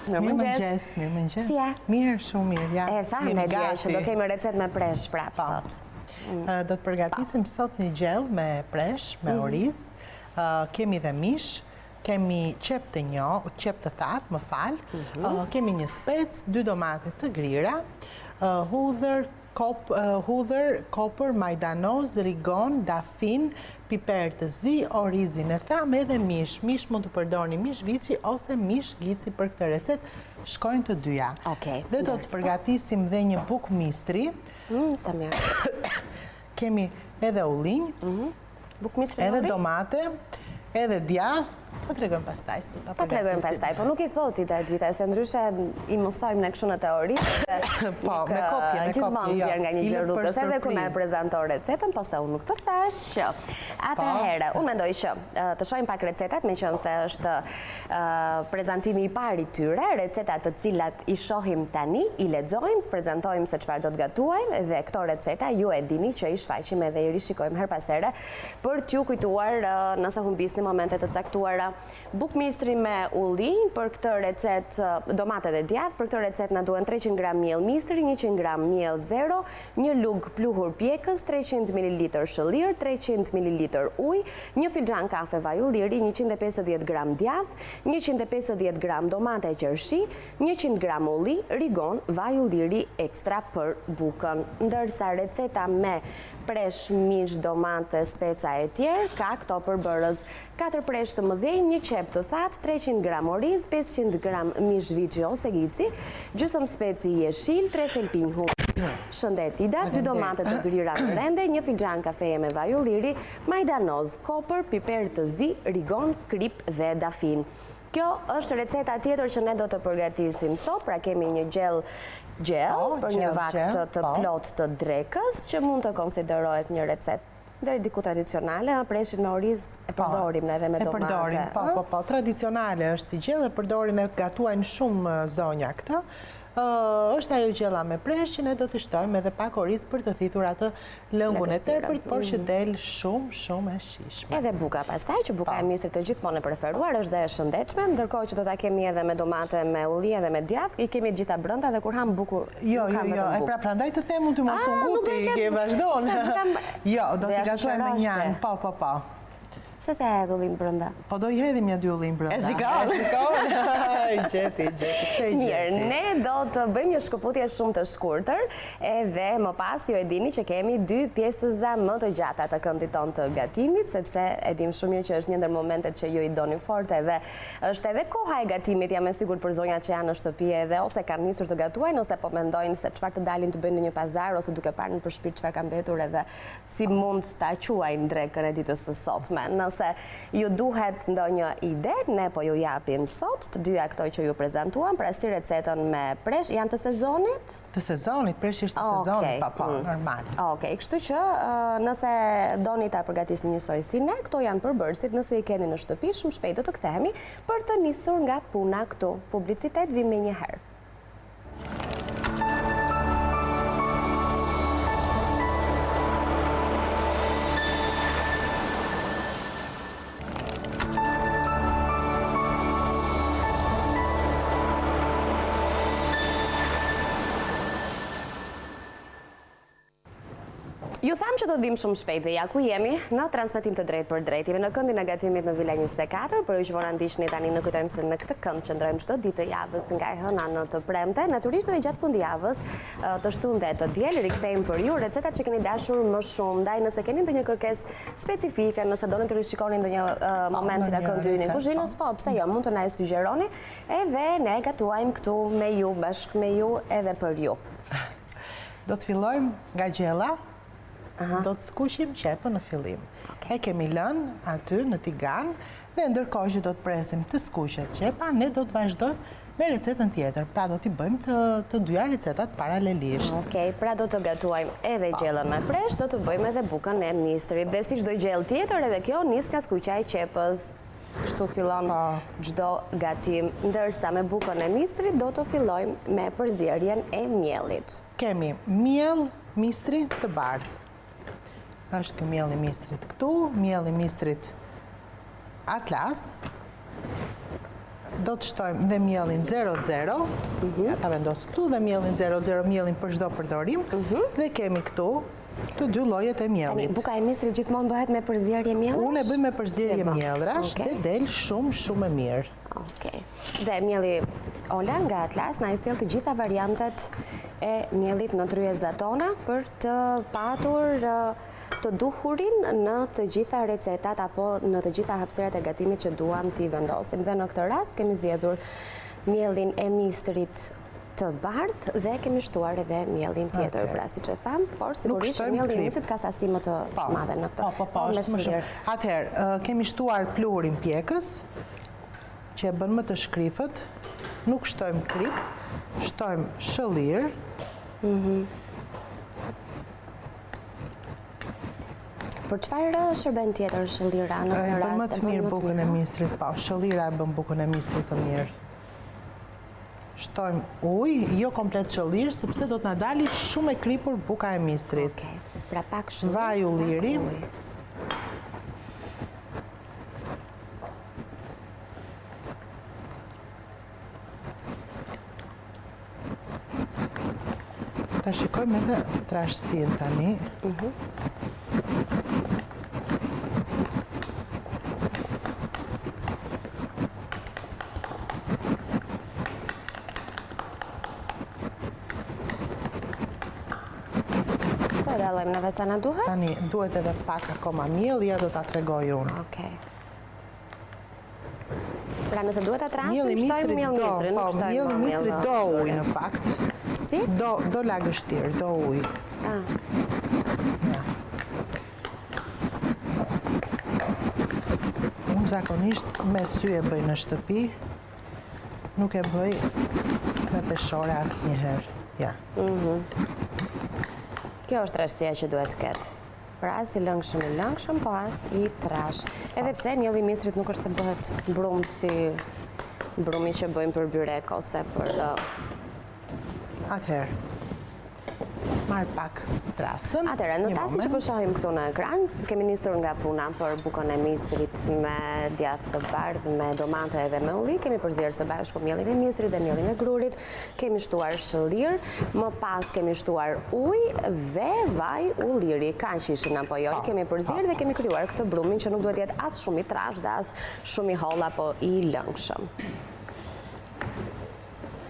Mirëmëngjes. Si je? Mirë, shumë mirë. Ja, E thamë dje që do kemi recet me presh prapë sot. Do të përgatisim sot një gjell me presh, me oriz. Kemi dhe mish, kemi qepë të thatë, më falë. Kemi një spec, 2 domate të grira, hudhër, Kopër, Majdanoz, Rigon, Dafinë, piper të zi, orizin e thamë edhe mish. Mish mund të përdorni mish viçi ose mish gici për këtë recet, shkojnë të dyja. Dhe do të përgatisim dhe një bukë misri. Sa mirë. Kemi edhe ullinj, edhe domate, edhe djathë. Po të regojmë pastaj. Po të regojmë pastaj, po nuk i thoti të gjitha, se ndryshe i mësojmë në këshu në teori. Po, me kopje. Gjithmonë tjerë nga një gjë rrugës, edhe ku na e prezenton recetën, po se unë nuk të thash. Atëherë, unë mendoj që të shohim pak recetat, me qënë se është prezentimi i pari tyre, recetat të cilat i shohim tani, i lexojmë, prezentojmë se çfarë do të gatuajmë, dhe këto receta ju e dini që i shfaqim edhe i rishikojmë her pas here për t'ju kujtuar nëse humbisni momentet të caktuara. Bukë misri me ullinj, për këtë recet domate dhe djathë, për këtë recet na duhen 300 gram miell misri, 100 gram miell zero, një lugë pluhur pjekës, 300 ml shëllir, 300 ml ujë, një filxhan kafe vaj ulliri, 150 gram djathë, 150 gram domate qershi, 100 gram ulli, Rigon, vaj ulliri ekstra për bukën. Ndërsa receta me presh, mish, domate, speca e tjerë, ka këto përbërës 4 presh të mëdhenj, një qepë të thatë, 300 gram oriz, 500 gram mish viçi ose gici, gjysmë speci jeshil, 3 thelpinj hudhra, shëndet ida, 2 domate të grira në rende, një filxhan kafeje me vaj ulliri, Majdanoz, Kopër, piper të zi, Rigon, Kripë dhe Dafinë. Kjo është receta tjetër që ne do të përgatisim sot, pra kemi një gjell për një vakt të plot të drekës, që mund të konsiderohet një recet deri diku tradicionale, preshin me oriz e përdorim edhe me domate. Po, tradicionale është si gjell, e përdorim e gatuajnë shumë zonja këtë. Është ajo gjella me presh që ne do të shtojmë edhe pak oriz për të thithur atë lëngun e tepërt, por që del shumë e shishme. Edhe buka pastaj, që buka e misrit të gjithmonë e preferuar, është dhe e shëndetshme, ndërkohë që do ta kemi edhe me domate, me ullinj edhe me djathë, i kemi gjitha brenda dhe kur ham bukur Jo, e pra prandaj të them unë ty mos u nguti, ke vazhdon. Jo, do t'i gatuajmë me njën, po. Pse se hedh ullinj brenda? Po do i hedhim ja 2 ullinj brenda. E shikon? Gjeti. Mirë, ne do të bëjmë një shkëputje shumë të shkurtër, edhe më pas ju e dini që kemi 2 pjesëza më të gjata të këndit ton të gatimit, sepse e dim shumë mirë që është një ndër momentet që ju i doni fort, edhe është edhe koha e gatimit, jam e sigurt për zonjat që janë në shtëpi edhe ose kanë nisur të gatuajnë, ose po mendojnë se çfarë të dalin të bëjnë në një pazar, ose duke parë në përshpirt çfarë ka mbetur edhe si mund ta quajnë drekën e ditës së sotme. Nëse ju duhet ndonjë ide, ne po ju japim sot të dyja këto që ju prezantuam, pra si recetën me presh, janë të sezonit? Të sezonit, presh është të sezonit, po, normal. Kështu që nëse doni ta përgatisni njësoj si ne, këto janë përbërësit, nëse i keni në shtëpi, shumë shpejt do të kthehemi për të nisur nga puna këtu. Publicitet vim me një herë. Ju thamë që do të vim shumë shpejt dhe ja ku jemi në transmetim të drejt për drejt. Jemi në këndin e gatimit në Vila 24, për ju që mora ndishni tani në kujtojmë se në këtë kënd qëndrojmë çdo ditë të javës nga e hëna në të premte. Natyrisht edhe gjatë fundjavës të shtunde të diel rikthejmë për ju recetat që keni dashur më shumë. Ndaj nëse keni ndonjë kërkesë specifike, nëse doni të rishikoni ndonjë moment nga këndi ynë kuzhinës, po pse jo, mund të na e sugjeroni, edhe ne gatuajmë këtu me ju, bashkë me ju edhe për ju. Do të fillojmë nga gjella. Do të skuqim qepën në fillim. E kemi lënë aty në tigan dhe ndërkohë që do të presim të skuqet qepa, ne do të vazhdojmë me recetën tjetër. Pra do t'i bëjmë të dyja recetat paralelisht. Pra do të gatuajmë edhe gjellën me presh, do të bëjmë edhe bukën e misrit. Dhe si çdo gjellë tjetër, edhe kjo nis nga skuqja e qepës. Kështu fillon çdo gatim. Ndërsa me bukën e misrit do të fillojmë me përzierjen e miellit. Kemi miell misri të bardhë. Është miell i misrit këtu, miell i misrit atlas. do të shtojmë dhe miellin 00, ja ta vendos këtu, dhe miellin 00, miellin për çdo përdorim, dhe kemi këtu të dy llojet e miellit. Buka e misrit gjithmonë bëhet me përzierje miellash? Unë e bëj me përzierje miellash dhe del shumë e mirë. Okej. Dhe mielli Ola nga Atlas na i sjell të gjitha variantet e miellit në tryezat tona për të patur të duhurin në të gjitha recetat apo në të gjitha hapësirat e gatimit që duam t'i vendosim. Dhe në këtë rast kemi zgjedhur miellin e misrit të bardh dhe kemi shtuar edhe miellin tjetër, pra siç e tham, por sigurisht mielli i misrit ka sasi më të madhe në këtë. Po, është më shumë. Atëherë, kemi shtuar pluhurin pjekës, që e bën më të shkrifët, nuk shtojmë kripë, shtojmë shëllir. Për çfarë shërben tjetër shëllira në këtë rast? E bën më të mirë bukën e misrit, po, shëllira e bën bukën e misrit të mirë. Shtojmë ujë, jo komplet shëllir, sepse do të na dali shumë e kripur buka e misrit. Okej, pra pak shëllir, vaj ulliri. Ta shikojmë edhe trashësinë tani. Dallojmë në sa na duhet? Tani, duhet edhe pak akoma miell, ja do ta tregoj unë. Okej. Pra nëse duhet ta trashim, shtojmë miell misrin, nuk shtojmë miell misrit do ujë në fakt. Si? Do lagështir, do ujë. Unë zakonisht me sy e bëj në shtëpi, nuk e bëj me peshore asnjëherë. Ja. Kjo është trashësia që duhet të ketë. Pra as i lëngshëm, po as i trash. Edhe pse mielli i misrit nuk është se bëhet brum si brumi që bëjmë për byrek ose për... Atëherë, marr pak trasën. Atëherë, në tasin që po shohim këtu në ekran, kemi nisur nga puna për bukën e misrit me djathë të bardhë, me domate dhe me ulli. Kemi përzierë së bashku miellin e misrit dhe miellin e grurit. Kemi shtuar shëllir, më pas kemi shtuar ujë dhe vaj ulliri. Kaq ishin apo jo? Kemi përzierë dhe kemi krijuar këtë brumin që nuk duhet jetë as shumë i trash dhe as shumë i holl apo i lëngshëm.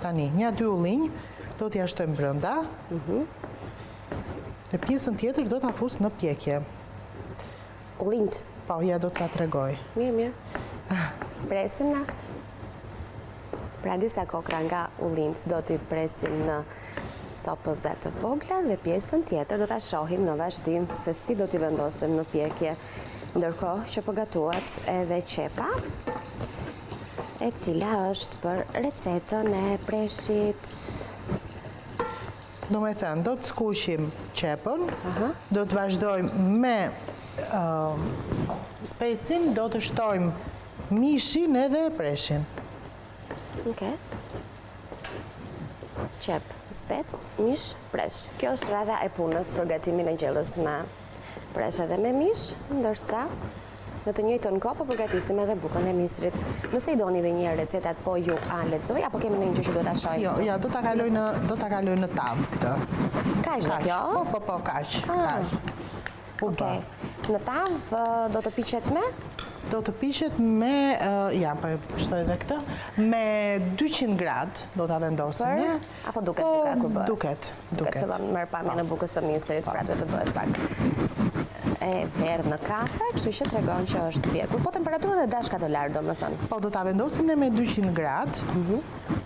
Tani, një 2 ullinj do t'ja shtojmë brenda. Dhe pjesën tjetër do t'a fus në pjekje. Ullinjt? Po, ja do t'la tregoj. Mirë. Presim na. Pra disa kokra nga ullinjt do t'i presim në copëze të vogla dhe pjesën tjetër do t'a shohim në vazhdim se si do t'i vendosim në pjekje. Ndërkohë që po gatuat edhe qepa, e cila është për recetën e preshit. Do me thënë, do të skushim qepën, do të vazhdojmë me specin, do të shtojmë mishin edhe preshin. Okej. Qep, spec, mish, presh. Kjo është radha e punës për gatimin e gjellës me presh edhe me mish, ndërsa në të njëjtën kohë po përgatisim edhe bukën e misrit. Nëse i doni edhe një recetat, po ju a lexoj apo kemi ndonjë gjë që duhet ta shohim? Jo, ja, do ta kaloj në tavë këtë. Kaq do kjo? Po, kaq. Okej. Në tavë do të piqet me? Do të piqet me, ja, po shtoj edhe këtë, me 200 gradë do ta vendosim ne. Apo duket buka kur bëhet? Duket. Fillon merr pamjen e bukës së misrit, pra duhet të bëhet pak e verdhë në kafe, kështu që tregon që është pjekur. Po temperaturën e dashka të lartë, domethënë. Po do ta vendosim ne me 200 gradë.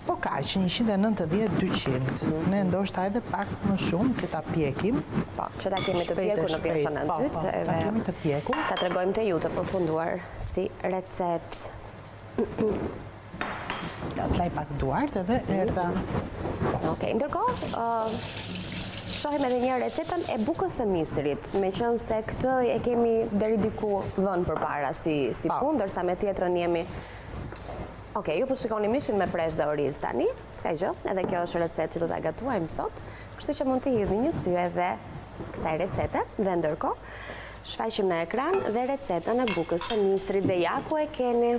Po kaq, 190-200. Ne ndoshta edhe pak më shumë që ta pjekim. Po, që ta kemi të pjekur në pjesën e dytë. Po, ta kemi të pjekur. Ta tregojmë te ju të përfunduar si recetë. Ja, të laj pak duart edhe erdha. Okej, ndërkohë, shohim edhe një recetën e bukës së misrit, me qënë se këtë e kemi deri diku dhënë përpara si punë, ndërsa me tjetrën jemi... Okej, ju po shikoni mishin me presh dhe oriz tani, s'ka gjë, edhe kjo është recetë që do ta gatuajmë sot, kështu që mund të hidhni një sy edhe kësaj recete, dhe ndërkohë shfaqim në ekran dhe recetën e bukës së misrit dhe ja ku e keni.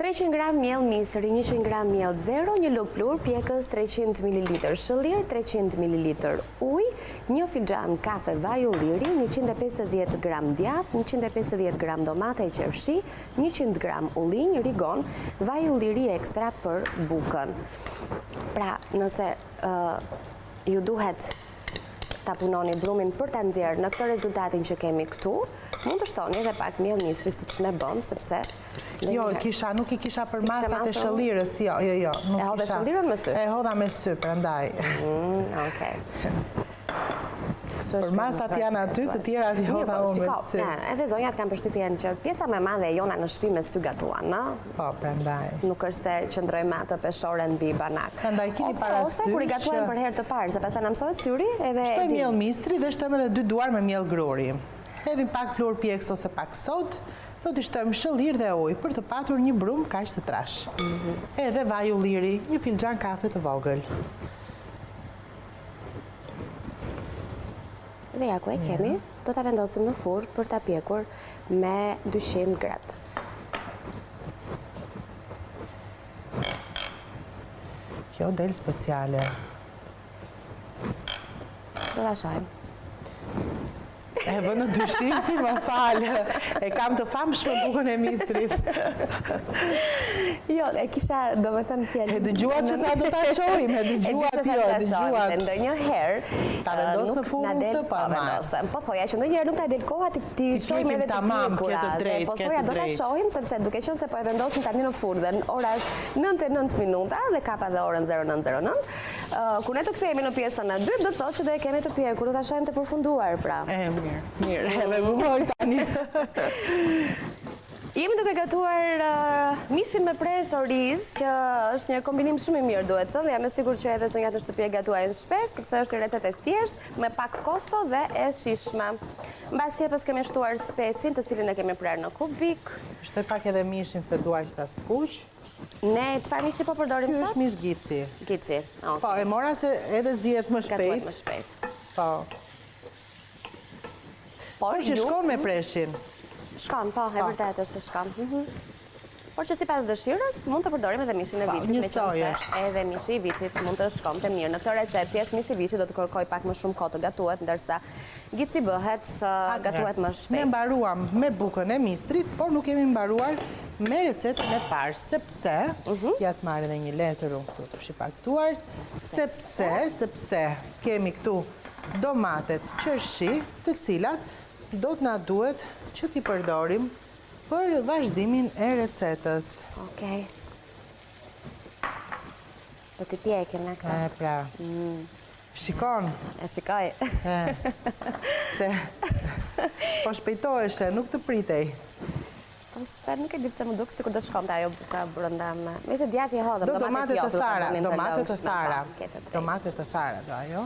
300 gram miell misri, 100 gram miell zero, një lugë pluhur, pjekës 300 ml shëllir, 300 ml ujë, një filxhan kafe vaj ulliri, 150 gram djathë, 150 gram domate e qershi, 100 gram ullinj, Rigon, vaj ulliri ekstra për bukën. Pra, nëse ju duhet ta punoni brumin për ta nxjerrë në këtë rezultatin që kemi këtu, mund të shtoni edhe pak miell misri siç ne bëm, sepse nuk i kisha për masat e shëllirës, jo. E hodha shëllirën me sy? E hodha me sy, prandaj. Okej. Për masat janë aty, të tjera i hodha unë me sy. Edhe zonjat kanë përshtypjen që pjesa më e madhe e jona në shtëpi me sy gatuan, no? Po, prandaj. Nuk është se qëndrojmë atë peshore mbi banak. Prandaj keni parasysh. Ose kur i gatuajmë për herë të parë, se pastaj na mësohet syri edhe shtojmë miell misri dhe shtojmë edhe 2 duar me miell gruri. Hedhim pak pluhur pjekës ose pak sodë, do t'i shtojmë shëllir dhe ujë për të patur një brum kaq të trash. Edhe vaj ulliri, një filxhan kafe të vogël. Dhe ja ku e kemi, do ta vendosim në furrë për ta pjekur me 200 gradë. Kjo del speciale. Do ta shohim. E vë në dyshim ti, më falë. E kam të famshme bukën e misrit. Jo, e kisha, do me thënë fjellë. E dëgjuat që ta do ta shohim, e dëgjuat jo, e dëgjuat. Ndonjëherë ta vendos në furrën të vendosëm. Po thoja që ndonjëherë nuk ta del koha ti shohim edhe të pjekura. Po thoja do ta shohim sepse duke qenë se po e vendosim tani në furrë dhe ora është 9:09 minuta dhe kapa dhe orën 09:09. Kur ne të kthehemi në pjesën e dytë, do të thotë që do e kemi të pjekur, do ta shohim të përfunduar pra. Mirë, edhe gumoj tani. Jemi duke gatuar mishin me presh oriz, që është një kombinim shumë i mirë, duhet thënë, jam e sigurt që edhe zonjat në shtëpi e gatuajnë shpesh, sepse është një recetë e thjeshtë, me pak kosto dhe e shijshme. Mbas qepës kemi shtuar specin, të cilin e kemi prerë në kubik. Shtoj pak edhe mishin se dua që ta skuq. Ne çfarë mishi po përdorim sot? Ky është mish gici. Gici. Po, e mora se edhe zihet më shpejt. Gatuhet më shpejt. Po. Por që shkon me preshin. Shkon, po, e vërtet është që shkon. Por që sipas dëshirës, mund të përdorim edhe mishin e viçit, meqense edhe mishi i viçit mund të shkonte mirë. Në këtë recetë thjesht mishi i viçit do të kërkoj pak më shumë kohë të gatuhet, ndërsa gici bëhet gatuhet më shpejt. Ne mbaruam me bukën e misrit, por nuk kemi mbaruar me recetën e parë, sepse ja të marrë edhe një letër unë këtu të shqipaktuar, sepse kemi këtu domatet qershi, të cilat do të na duhet që t'i përdorim për vazhdimin e recetës. Okej. Do t'i pjekim në këta. E, pra. Shikon. E shikoj. Se po shpejtoheshe, nuk të pritej. Po se nuk e di pse më duk sikur do shkonte ajo buka brenda me. Meqense djathë e hodhëm, domate të thara, domate të thara. Domate të thara, do ajo.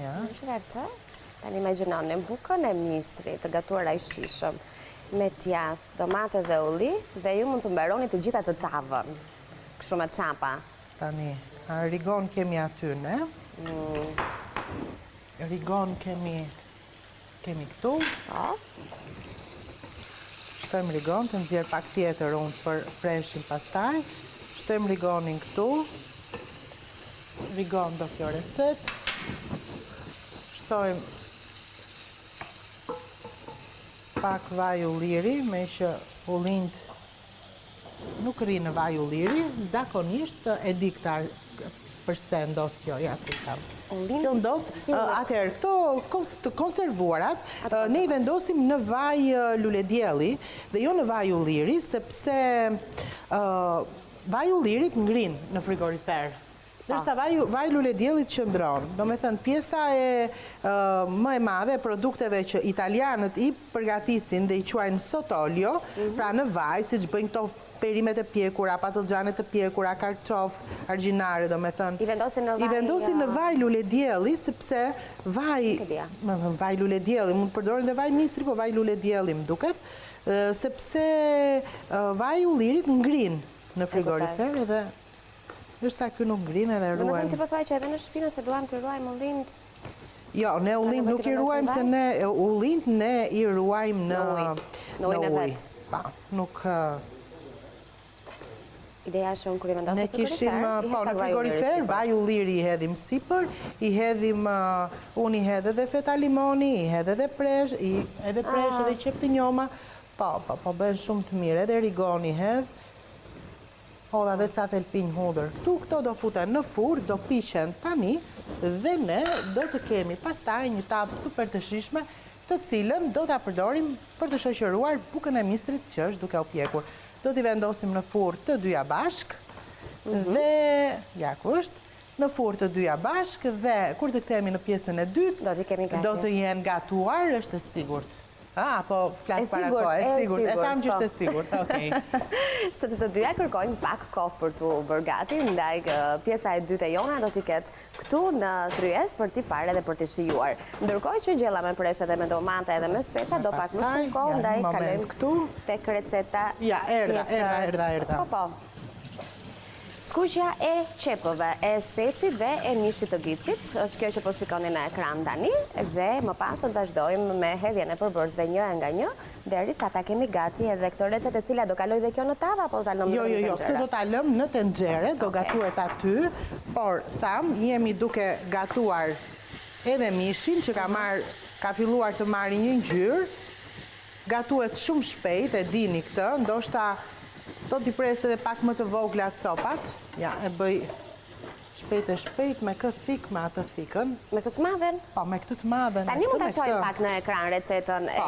Ja. Shkretë. Tani imagjinoni bukën e misrit të gatuar ai shishëm me djathë, domate dhe ulli dhe ju mund të mbaroni të gjitha të tavën. Kështu me çapa. Tani, Rigon kemi aty, ne? Rigon kemi këtu. Po. Shtojmë Rigon, të nxjerr pak tjetër unë për preshin pastaj. Shtojmë Rigonin këtu. Rigon do kjo recetë. Shtojmë pak vaj ulliri, me që ullinjt nuk rri në vaj ulliri, zakonisht e di këta përse ndodh kjo, ja të kam. Kjo ndodh, atëherë, këto të konservuarat, ne i vendosim në vaj luledjelli dhe jo në vaj ulliri, sepse vaj ullirit ngrin në frigorifer. Ndërsa vaj luledjellit qëndron. Do me thënë, pjesa më e madhe e produkteve që italianët i përgatisin dhe i quajnë sotolio, pra në vaj, si që bëjnë këto perimet e pjekura, patlıgjanet të pjekura, karqof, argjinare, do me thënë. I vendosin në vaj luledjelli, sepse vaj luledjelli, mund të përdorin dhe vaj misri, po vaj luledjelli më duket, sepse vaj ullirit ngrin në frigorifer edhe ndërsa kjo nuk ngrin edhe ruajmë. Në më thëmë ti po thuaj që edhe në shtëpi nëse duam të ruajmë ullinjt? Jo, ne ullinjt nuk i ruajmë, se ne ullinjt ne i ruajmë në ujë. Në ujën e vetë? Pa, nuk... Ideja është unë kur i vendosë Ne kishim, po, në frigorifer, vaj ulliri i hedhim sipër, i hedhim, unë i hedhe dhe feta limoni, i hedhe dhe presh, edhe qepë të njoma, po, bëhen shumë të mirë, edhe Rigon i hedh, hodha dhe ca thelpinj hudhër. Këto do futen në furrë, do piqen tani, dhe ne do të kemi pastaj një tavë super të shishme, të cilën do t'a përdorim për të shoqëruar bukën e misrit që është duke u pjekur. Do t'i vendosim në furrë të dyja bashk, dhe, ja ku është, në furrë të dyja bashk, dhe kur të kthehemi në pjesën e dytë, do të jenë gatuar, është e sigurt. Po flas para kohë, e sigurt. E tham që është e sigurt, okej. Sepse të dyja kërkojnë pak kohë për t'u bërë gati, ndaj pjesa e dytë e jona do t'i ketë këtu në tryez për t'i parë dhe për t'i shijuar. Ndërkohë që gjella me presh edhe me domate edhe me speca do pak më shumë kohë, ndaj kalojmë tek receta. Ja, erdha. Po. Skuqja e qepëve, e specit dhe e mishit të gicit, është kjo që po shikoni në ekran tani, dhe më pas të vazhdojmë me hedhjen e përbërësve një nga një, derisa ta kemi gati edhe këtë recet e cila do kaloj dhe kjo në tavë, apo do ta lëmë në tenxhere? Jo, këtë do ta lëmë në tenxhere, do gatuhet aty, por jemi duke gatuar edhe mishin që ka filluar të marrë një ngjyrë, gatuhet shumë shpejt, e dini këtë, ndoshta do t'i presë edhe pak më të vogla copat. Ja, e bëj shpejt me këtë thik, me atë thikën. Me këtë të madhen? Po, me këtë të madhen. Tani mund të shojmë pak në ekran recetën e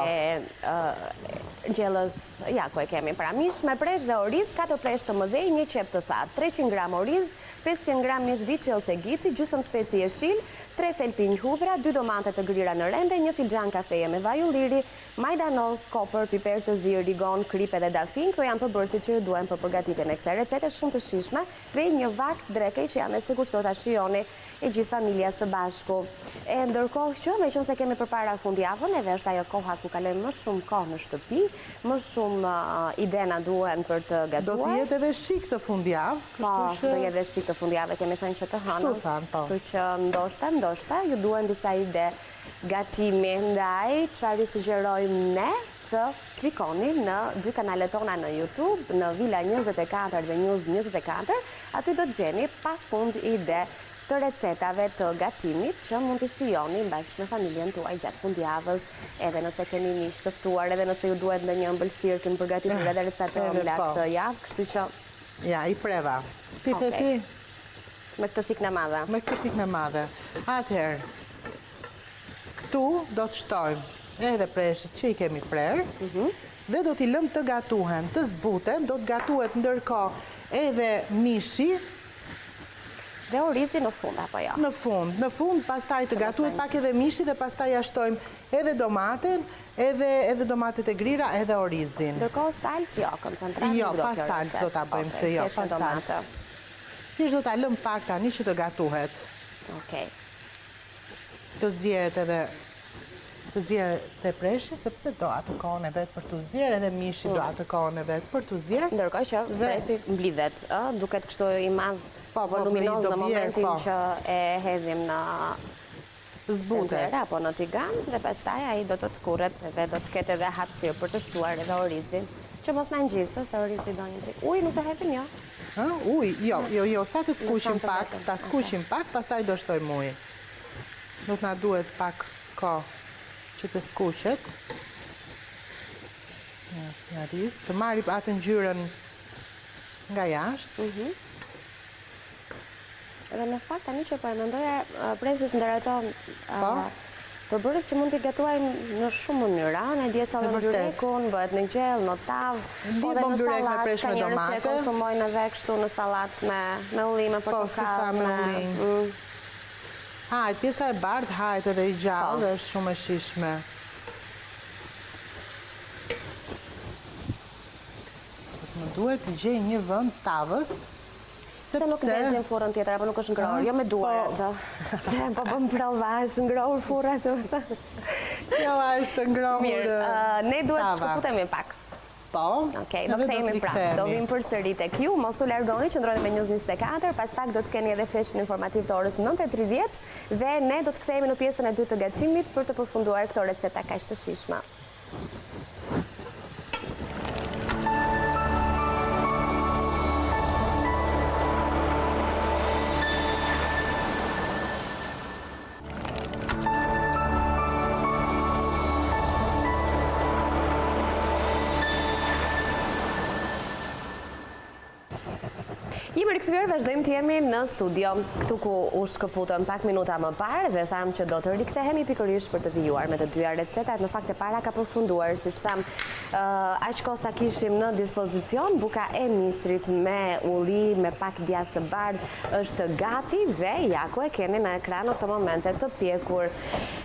gjellës, ja, ku e kemi pra mish, me presh dhe oriz, 4 presh të mëdhenj, 1 qepë të thatë, 300 gram oriz, 500 gram mish viçi ose gici, gjysmë speci jeshil, 3 thelpinj hudhra, 2 domate të grira në rende, 1 filxhan kafeje me vaj ulliri, Majdanoz, Kopër, piper të zi, Rigon, Kripë dhe Dafinë. Këto janë përbërësit që ju duhen për përgatitjen e kësaj recete shumë të shishme dhe një vak drekej që jam e sigurt që do ta shijoni e gjithë familja së bashku. E ndërkohë që meqense kemi përpara fundjavën, edhe është ajo koha ku kalojmë më shumë kohë në shtëpi, më shumë ide na duhen për të gatuar. Do të jetë edhe shik të fundjavë. Po, do jetë edhe shik të fundjavë, kemi thënë që të hënën. Kështu që ndoshta ju duhen disa ide gatimi, ndaj çfarë ju sugjerojmë ne të klikoni në 2 kanalet tona në YouTube, në Vila 24 dhe News 24, aty do të gjeni pafund ide të recetave të gatimit që mund të shijoni bashkë me familjen tuaj gjatë fundjavës, edhe nëse keni miq të ftuar, edhe nëse ju duhet ndonjë ëmbëlsirë kemi përgatitur edhe sa të ëmbla këtë javë, kështu që ja, i preva. Si the ti? Me këtë thikën e madhe. Me këtë thikën e madhe. Atëherë, këtu do të shtojmë edhe preshët që i kemi prerë, dhe do t'i lëmë të gatuhen, të zbuten, do të gatuhet ndërkohë edhe mishi. Dhe orizi në fund, apo jo? Në fund, pastaj të gatuhet pak edhe mishi dhe pastaj ja shtojmë edhe domaten, edhe domatet e grira, edhe orizin. Ndërkohë salcë jo, koncentrat jo, pa salcë do t'a bëjmë këtë, jo, pa salcë. Thjesht do t'a lëmë pak tani që të gatuhet. Okej. Të zjehet edhe të zjehet e preshi, sepse do atë kohën e vetë për të zjerë, edhe mishi do atë kohën e vetë për të zjerë. Ndërkohë që preshi mblidhet, duket kështu i madh voluminoz në momentin që e hedhim në tenxhere apo në tigan, dhe pastaj ai do të kurret dhe do të ketë edhe hapësirë për të shtuar edhe orizin, që mos na ngjisë se orizi do një tik. Ujë nuk e hedhim jo? Ujë, jo, sa të skuqim pak, pastaj do shtojmë ujë. Nuk na duhet pak kohë që të skuqet. Të marri atë ngjyrën nga jashtë. Edhe në fakt tani që po e mendoja, preshi është ndër ato përbërës që mund t'i gatuajmë në shumë mënyra, ne dje sa në byrekun, bëhet në gjellë, në tavë, po dhe në salat, ka njerëz që e konsumojnë edhe kështu në salat me ullinj, me portokall, hajt, pjesa e bardhë, hajt edhe i gjallë dhe është shumë e shishme. Më duhet të gjej një vend tavës, se nuk ndezin furrën tjetër, apo nuk është ngrohur, jo me duar ato. Se po bëm prova, është ngrohur furra të. Jo, është ngrohur. Mirë, ne duhet të shkëputemi pak. Po. Okej, do kthehemi prapë. Do vim përsëri tek ju, mos u largoni, qëndroni me News 24, pas pak do të keni edhe flashin informativ të orës 9:30 dhe ne do të kthehemi në pjesën e dytë të gatimit për të përfunduar këto receta kaq të shijshme. Jemi rikthyer, vazhdojmë të jemi në studio, këtu ku u shkëputëm pak minuta më parë dhe thamë që do të rikthehemi pikërisht për të vijuar me të dyja recetat. Në fakt e para ka përfunduar, siç tham, aq kohë sa kishim në dispozicion, buka e misrit me ulli, me pak djathë të bardhë është gati dhe ja ku e keni në ekran në këtë momente të pjekur.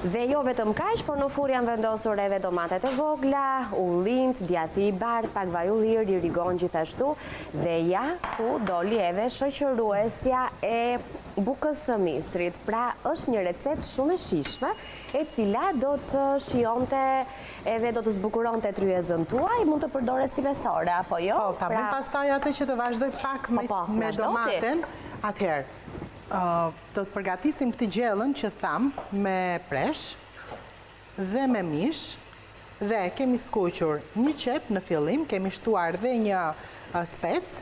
Dhe jo vetëm kaq, por në furrë janë vendosur edhe domatet e vogla, ullinj, djathë i bardhë, pak vaj ulliri, rigon gjithashtu dhe ja ku doli edhe shoqëruesja e bukës së misrit. Pra është një recetë shumë e shijshme, e cila do të shionte edhe do të zbukuronte tryezën tuaj, mund të përdoret si besore, apo jo? Po, ta bëjmë pastaj atë që të vazhdoj pak me domaten. Atëherë, do të përgatisim këtë gjellën që tham me presh dhe me mish, dhe kemi skuqur një qepë në fillim, kemi shtuar dhe një spec,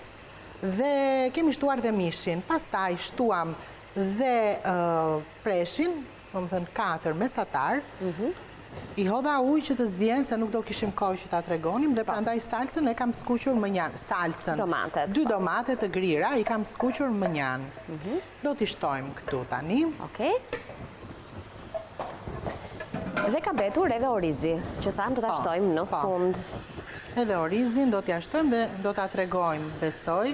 dhe kemi shtuar dhe mishin. Pastaj shtuam dhe preshin, do të thënë 4 mesatar. I hodha ujë që të zjen, se nuk do kishim kohë që ta tregonim, dhe prandaj salcën e kam skuqur më njanë. Salcën, 2 domate të grira i kam skuqur më njanë. Do t'i shtojmë këtu tani. Okej. Dhe ka betur edhe orizi, që thamë të ta shtojmë në fund. Edhe orizin do t'ja shtojmë dhe do t'a tregojmë, besoj,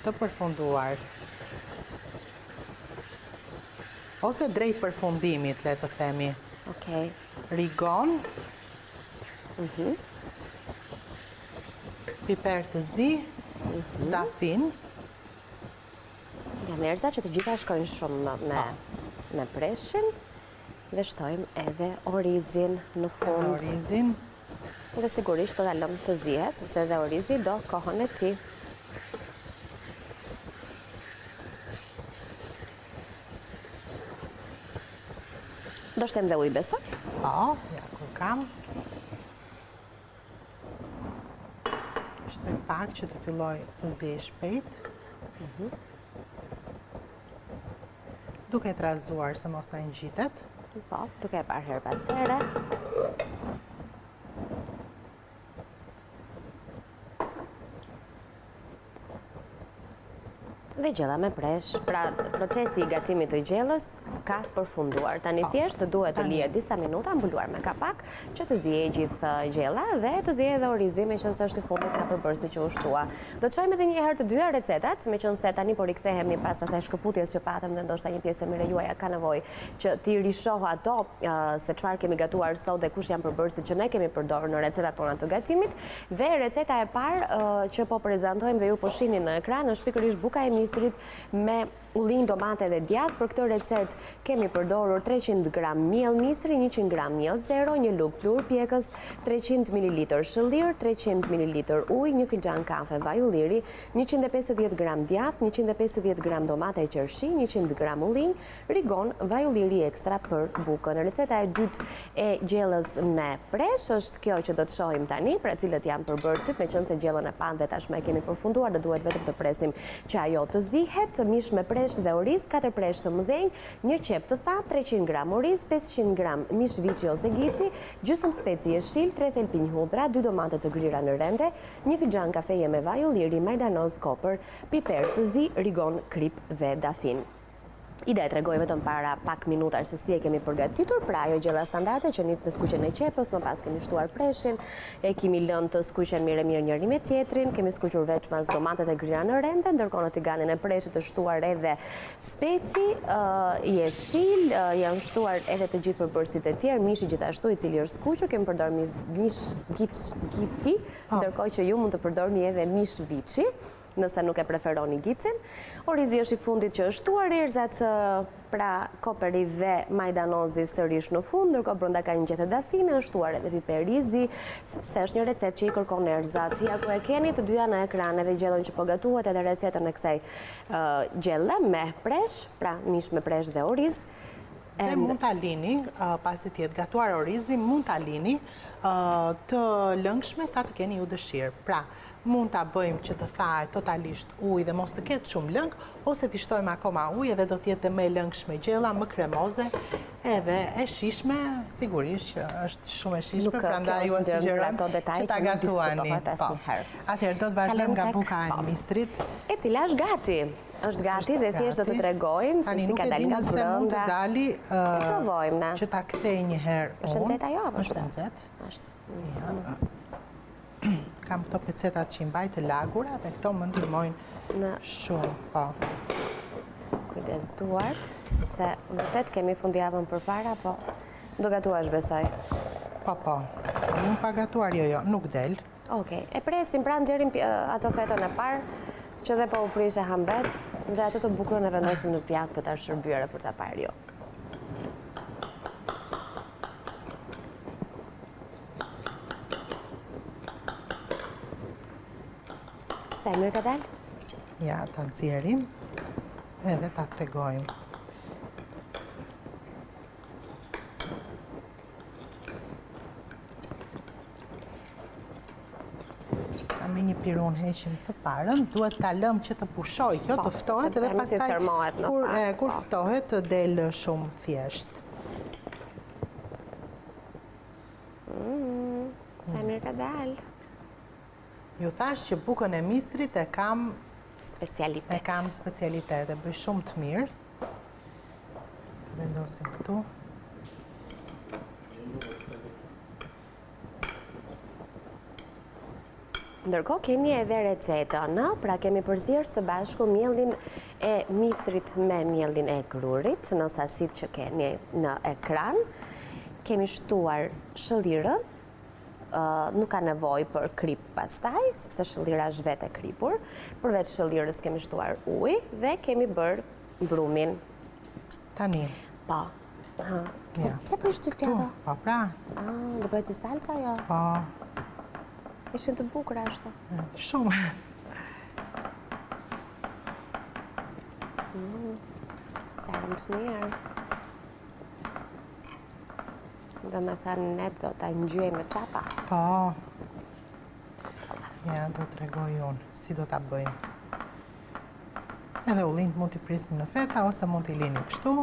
të përfunduar. Ose drejt përfundimit, le të themi. Okej. Rigon, piper të zi, Dafinë. Janë erza që të gjitha shkojnë shumë me preshin dhe shtojmë edhe orizin në fund. Orizin. Dhe sigurisht do ta lëmë të zihet, sepse edhe orizi do kohën e tij. Do shtem dhe ujë, besoj? Po, ja ku kam. Shtoj pak që të filloj të zihej shpejt. Duke të razuar se mos ta ngjitet. Po, duke e parë her pas here. Dhe gjella me presh, pra procesi I gatimit të gjellës ka përfunduar. Tani thjesht duhet të lihet disa minuta mbuluar me kapak që të zihej gjithë gjella dhe të zihej edhe orizi, meqense është I fundit nga përbërësi që u shtua. Do të çojmë edhe një herë të dyja recetat, meqense tani po rikthehemi pas asaj shkëputjes që patëm dhe ndoshta një pjesë e mire juaja ka nevojë që ti rishoh ato se çfarë kemi gatuar sot dhe kush janë përbërësit që ne kemi përdorur në recetat tona të gatimit. Dhe receta e parë që po prezantojmë dhe ju po shihni në ekran është pikërisht buka e misrit me ullinj, domate dhe djathë. Për këtë recetë kemi përdorur 300 gram miell misri, 100 gram miell zero, një lugë pluhur pjekës, 300 ml shëllir, 300 ml ujë, një filxhan kafe vaj ulliri, 150 gram djathë, 150 gram domate e qershi, 100 gram ullinj, rigon, vaj ulliri ekstra për bukën. Receta e dytë e gjellës me presh është kjo që do të shohim tani, pra cilët janë përbërësit, meqense gjellën e pandve tashmë e kemi përfunduar dhe duhet vetëm të presim që ajo të zihet. Mish me presh dhe oriz, 4 presh të mëdhenj, një qepë të thatë, 300 gram oriz, 500 gram mish viçi ose gici, gjysmë speci jeshil, 3 thelpinj hudhra, 2 domate të grira në rende, një filxhan kafeje me vaj ulliri, Majdanoz, Kopër, piper të zi, Rigon, Kripë dhe Dafinë. Ide e tregoj vetëm para pak minutar se si e kemi përgatitur, pra ajo gjella standarde që nis me skuqjen e qepës, më pas kemi shtuar preshin, e kemi lënë të skuqen mirë njëri me tjetrin, kemi skuqur veçmas domatet e grira në rende, ndërkohë në tiganin e preshit të shtuar edhe speci, jeshil, janë shtuar edhe të gjithë përbërësit e tjerë, mishi gjithashtu I cili është skuqur, kemi përdorur mish gici, ndërkohë që ju mund të përdorni edhe mish viçi, nëse nuk e preferoni gicin. Orizi është I fundit që është shtuar, erzat pra koperi dhe majdanozi sërish në fund, ndërkohë brenda ka një gjethe Dafinë, është shtuar edhe piperizi, sepse është një recetë që I kërkon erzat. Ja ku e keni të dyja në ekran, edhe gjellën që po gatuhet edhe recetën e kësaj gjelle me presh, pra mish me presh dhe oriz. Dhe mund ta lini, pasi të jetë gatuar orizi, mund ta lini të lëngshme sa të keni ju dëshirë. Pra, mund ta bëjmë që të thahet totalisht ujë dhe mos të ketë shumë lëng, ose t'i shtojmë akoma ujë dhe do t'jetë më e lëngshme gjella, më kremoze, edhe e shishme, sigurisht që është shumë e shishme, prandaj ju sugjeroj që ta gatuani. Atëherë do të vazhdojmë nga buka e misrit. E cila është gati. Është gati dhe thjesht do të tregojmë se si ka dalë nga brenda. Mund të dali provojmë na. Që ta kthej një herë. Është nxehtë ajo apo është nxehtë? Kam këto pecetat që i mbaj të lagura dhe këto më ndihmojnë shumë, po. Kujdes duart, se vërtet kemi fundjavën përpara, po do gatuash besoj. Po. Unë pa gatuar jo, nuk del. Okej, e presim pra nxjerrim ato fetën e parë, që dhe po u prish e hambet, dhe ato të bukurën e vendosim në pjatë për ta shërbyre për ta parë jo. Sa e mirë ka dalë? Ja, ta nxjerrim edhe ta tregojmë. Me një pirun heqim të parën, duhet ta lëm që të pushoj kjo, të ftohet edhe pastaj kur ftohet të del shumë thjesht. Sa mirë ka dalë. Ju thash që bukën e misrit e kam specialitet, e bëj shumë të mirë. Vendosim këtu. Ndërkohë kemi edhe recetën, pra kemi përzierë së bashku miellin e misrit me miellin e grurit, në sasitë që keni në ekran. Kemi shtuar shëllirën, nuk ka nevojë për kripë pastaj, sepse shëllira është vetë e kripur. Përveç shëllirës kemi shtuar ujë dhe kemi bërë brumin. Tani. Po. Pse po i shtyp ti ato? Po, pra. Do bëhet si salca jo? Po. Ishin të bukura ashtu. Shumë. Sarëm të mirë. Do me thënë ne do të ngjyej me çapa. Po. Ja, do të regoj unë si do të bëjmë. Edhe ullinjt mund t'i prisnim në feta, ose mund t'i linim kështu.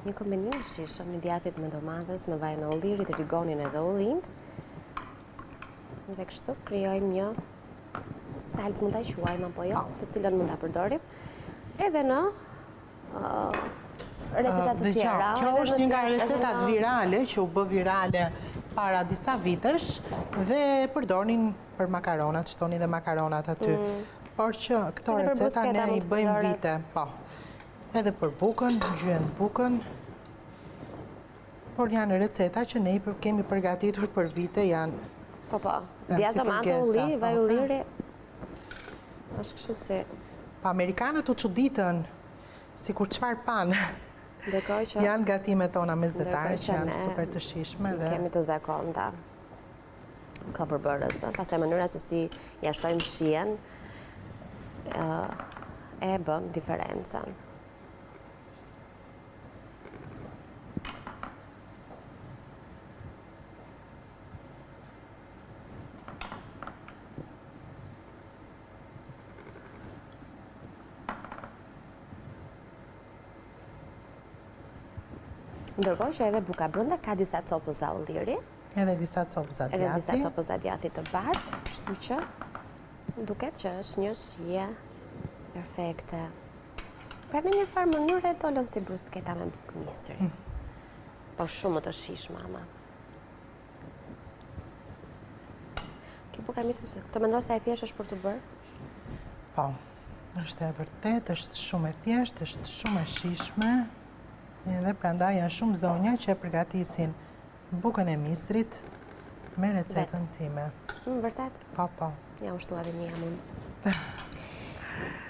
Një kombinim shishëm në djathit me domates, me vajën e ullirit, rigonin edhe ullinjt. Dhe kështu krijojmë një salcë, mund ta quajmë apo jo, të cilën mund ta përdorim edhe në receta të tjera. Kjo është një nga recetat virale që u bë virale para disa vitesh dhe përdornin për makaronat, shtoni dhe makaronat aty. Por që këto receta ne i bëjmë vite, po. Edhe për bukën, gjyen bukën, por janë receta që ne kemi përgatitur për vite, janë... Po, djathë, domate, ulliri, vaj ulliri, është kështu se... Amerikanët u çuditën, si kur çfarë panë. Janë gatimet tona mesdhetare që janë super të shishme. Kemi të zakonta kopër bërës, pastaj mënyra se si ja shtojmë shien, e bën diferencën. Ndërkohë që edhe buka brenda ka disa copëza ulliri. Edhe disa copëza djathi. Edhe disa copëza djathi të bardhë, kështu që duket që është një shije perfekte. Pra në një farë mënyrë dolën si brusketa me bukë misri. Po shumë të shishme ama. Kjo buka misri, të mendoj se e thjesht është për të bërë? Po, është e vërtet, është shumë e thjesht, është shumë e shishme. Edhe prandaj janë shumë zonja që e përgatisin bukën e misrit me recetën time. Vërtet? Po. Ja ushtu edhe një jamun.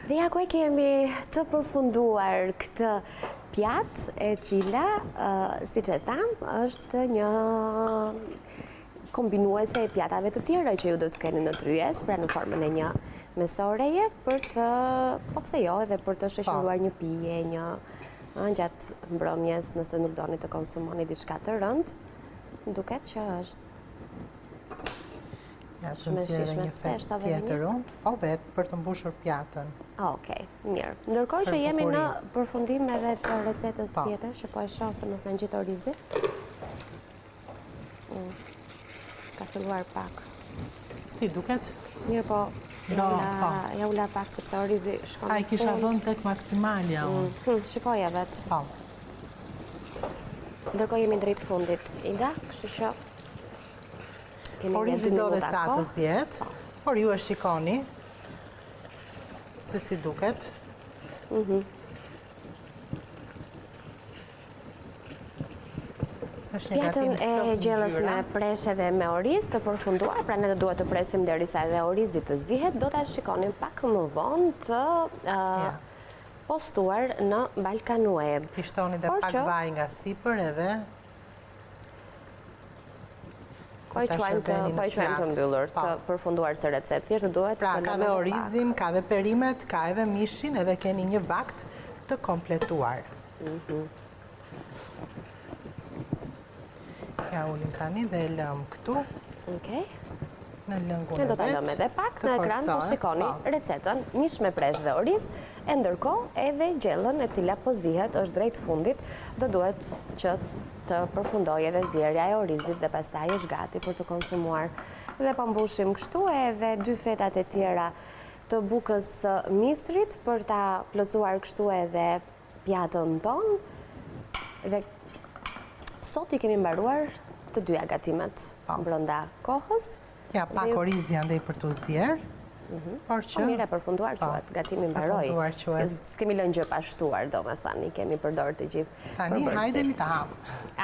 Dhe ja ku e kemi të përfunduar këtë pjatë e cila, si që thamë, është një kombinuese e pjatave të tjera që ju do të keni në tryez, pra në formën e një mesoreje, për të, po pse jo, edhe për të shoqëruar një pije, një gjatë mbrëmjes, nëse nuk doni të konsumoni diçka të rëndë, duket që është shumë e shishme. Pse është tjetër unë? Po vetë, për të mbushur pjatën. Okej, mirë. Ndërkohë që jemi në përfundim edhe të recetës tjetër, që po e shoh se mos në ngjitë orizit. Ka filluar pak. Si duket? Mirë, po ja ula pak sepse orizi shkon në fund. A i kisha dhënë tek maksimalja unë. Shikoja vetë. Po. Ndërkohë jemi drejt fundit, Ida, kështu që orizi do dhe catës jetë, por ju e shikoni se si duket. Pjatën e gjellës me presh edhe me oriz të përfunduar, pra ne do duhet të presim derisa edhe orizi të zihet, do ta shikonim pak më vonë të postuar në balkanueb. Pishtoni dhe pak vaj nga sipër edhe po i quajmë të mbyllur, të përfunduar së recetë. Thjesht duhet pra, ka dhe orizin, ka dhe perimet, ka edhe mishin, edhe keni një vakt të kompletuar. Ja ullim tani dhe lëm këtu. Në lëngun e vetë. Ne do të lëm edhe pak në ekran, po shikoni recetën, mish me presh dhe oriz, e ndërkohë edhe gjellën e cila po zihet është drejt fundit, do duhet që të përfundoj edhe zjerja e orizit dhe pastaj është gati për të konsumuar. Dhe po mbushim kështu edhe 2 fetat e tjera të bukës misrit për ta plotësuar kështu edhe pjatën tonë. Dhe sot i kemi mbaruar të dyja gatimet brenda kohës. Ja, pak oriz janë dhe i për të zjerë. Por që... Mire përfunduar quat, gatimi mbaroj. S'kemi lënë gjë pashtuar, do me thani, kemi përdor të gjithë. Tani, hajde një të hamë.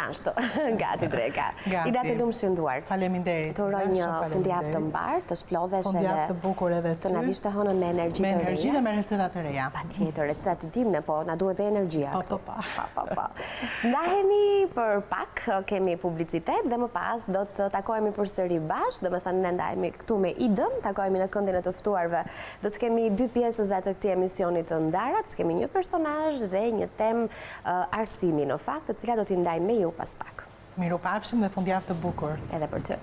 Ashtu, gati dreka. I datë lumë shënduar. Faleminderit. Të uroj një fundjavë të mbarë, të shplodhesh edhe... Fundjavë të bukur edhe ty. Të na vishë të hënën me energji të reja. Me energji dhe me recetat të reja. Pa tjetër, recetat të dimne, po na duhet dhe energjia këtu. Ndahemi për pak, kemi publicitet dhe më pas do të takohemi përsëri bashkë, do me thënë ne ndahemi këtu me Idën, takohemi në këndin e ftuarve. Do të kemi 2 pjesës dhe të këtij emisionit të ndarat, do të kemi një personazh dhe një temë arsimi në fakt, të cilat do t'i ndajmë me ju pas pak. Mirupafshim dhe fundjavë të bukur. Edhe për ty.